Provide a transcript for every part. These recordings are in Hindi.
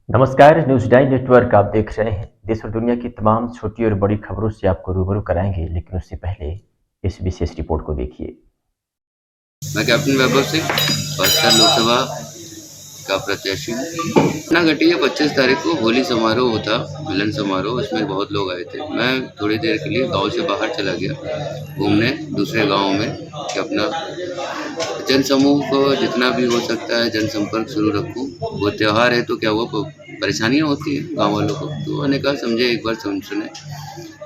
नमस्कार, न्यूज़ 9 नेटवर्क आप देख रहे हैं। देश और दुनिया की तमाम छोटी और बड़ी खबरों से आपको रूबरू कराएँगे, लेकिन उससे पहले इस विशेष रिपोर्ट को देखिए। मैं कैप्टन वैभव सिंह बस्तर लोकसभा का प्रत्याशी हूँ। घटना घटी है 25 तारीख को, होली समारोह था, मिलन समारोह, उसमें बहुत लोग आए थे। मैं थोड़ी देर के लिए गांव से बाहर चला गया घूमने दूसरे गांव में कि अपना जनसमूह को जितना भी हो सकता है जनसंपर्क शुरू रखूं। वो त्यौहार है तो क्या हुआ, परेशानियां होती हैं गाँव वालों को, तो मैंने कहा समझे एक बार सुने।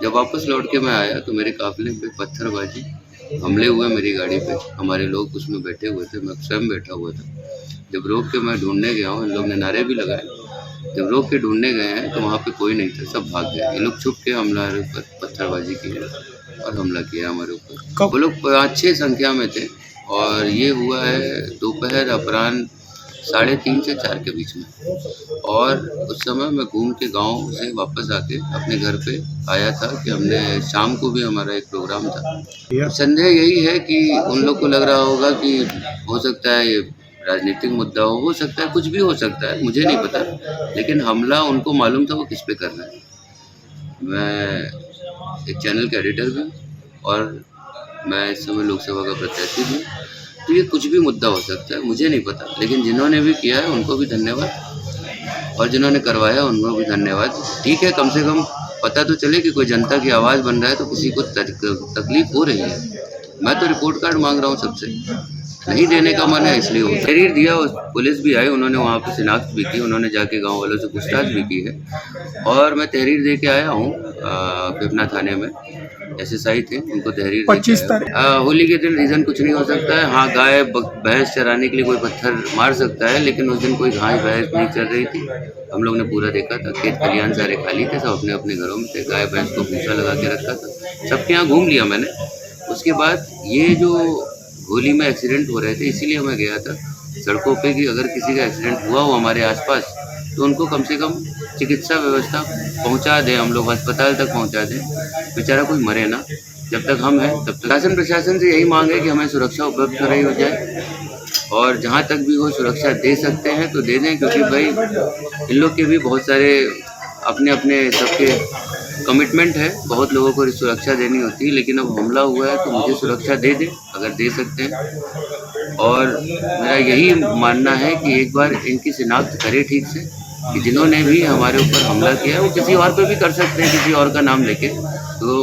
जब वापस लौट के मैं आया तो मेरे काफिले पे पत्थरबाजी हमले हुए मेरी गाड़ी पे। हमारे लोग उसमें बैठे हुए थे, मैं स्वयं बैठा हुआ था। जब रोक के मैं ढूंढने गया हूँ, इन लोग ने नारे भी लगाए। जब रोक के ढूंढने गए हैं तो वहाँ पे कोई नहीं था, सब भाग गए। ये लोग छुप के हमारे ऊपर पत्थरबाजी की है और हमला किया हमारे ऊपर। वो लोग 5-6 संख्या में थे और ये हुआ है दोपहर अपराह्न 3:30 से 4 के बीच में। और उस समय मैं घूम के गाँव से वापस आके अपने घर पे आया था कि हमने शाम को भी हमारा एक प्रोग्राम था। संदेह यही है कि उन लोग को लग रहा होगा कि हो सकता है ये राजनीतिक मुद्दा हो सकता है, कुछ भी हो सकता है, मुझे नहीं पता। लेकिन हमला उनको मालूम था वो किस पे कर रहे हैं। मैं एक चैनल का एडिटर भी हूँ और मैं इस समय लोकसभा का प्रत्याशी भी हूँ। तो ये कुछ भी मुद्दा हो सकता है, मुझे नहीं पता, लेकिन जिन्होंने भी किया है उनको भी धन्यवाद और जिन्होंने करवाया उनको भी धन्यवाद। ठीक है, कम से कम पता तो चले कि कोई जनता की आवाज़ बन रहा है, तो किसी को तकलीफ हो रही है। मैं तो रिपोर्ट कार्ड मांग रहा हूँ सबसे, नहीं देने का मन है इसलिए हो। तहरीर दिया, पुलिस भी आई, उन्होंने वहाँ पे शिनाख्त भी की, उन्होंने जाके गांव वालों से पूछताछ भी की है और मैं तहरीर दे के आया हूँ पिपना थाने में। एसएसआई थे, उनको तहरीर 25 तारीख होली के दिन रीज़न कुछ नहीं हो सकता है। हाँ, गाय भैंस चराने के लिए कोई पत्थर मार सकता है, लेकिन उस दिन कोई घास भैंस नहीं चल रही थी। हम लोग ने पूरा देखा था, खेत खलियान सारे खाली थे, सब अपने अपने घरों में थे। गाय भैंस को भूसा लगा के रखा था, सबके यहाँ घूम लिया मैंने। उसके बाद ये जो होली में एक्सीडेंट हो रहे थे, इसीलिए मैं गया था सड़कों पे कि अगर किसी का एक्सीडेंट हुआ हो हमारे आसपास तो उनको कम से कम चिकित्सा व्यवस्था पहुंचा दें, हम लोग अस्पताल तक पहुंचा दें, बेचारा कोई मरे ना। जब तक हम हैं तब तक शासन प्रशासन से यही मांग है कि हमें सुरक्षा उपलब्ध कराई हो जाए और जहाँ तक भी वो सुरक्षा दे सकते हैं तो दे दें, क्योंकि भाई इन लोग के भी बहुत सारे अपने अपने सबके कमिटमेंट है, बहुत लोगों को सुरक्षा देनी होती है। लेकिन अब हमला हुआ है तो मुझे सुरक्षा दे दें अगर दे सकते हैं। और मेरा यही मानना है कि एक बार इनकी शिनाख्त करें ठीक से कि जिन्होंने भी हमारे ऊपर हमला किया है वो किसी और पे भी कर सकते हैं, किसी और का नाम लेके। तो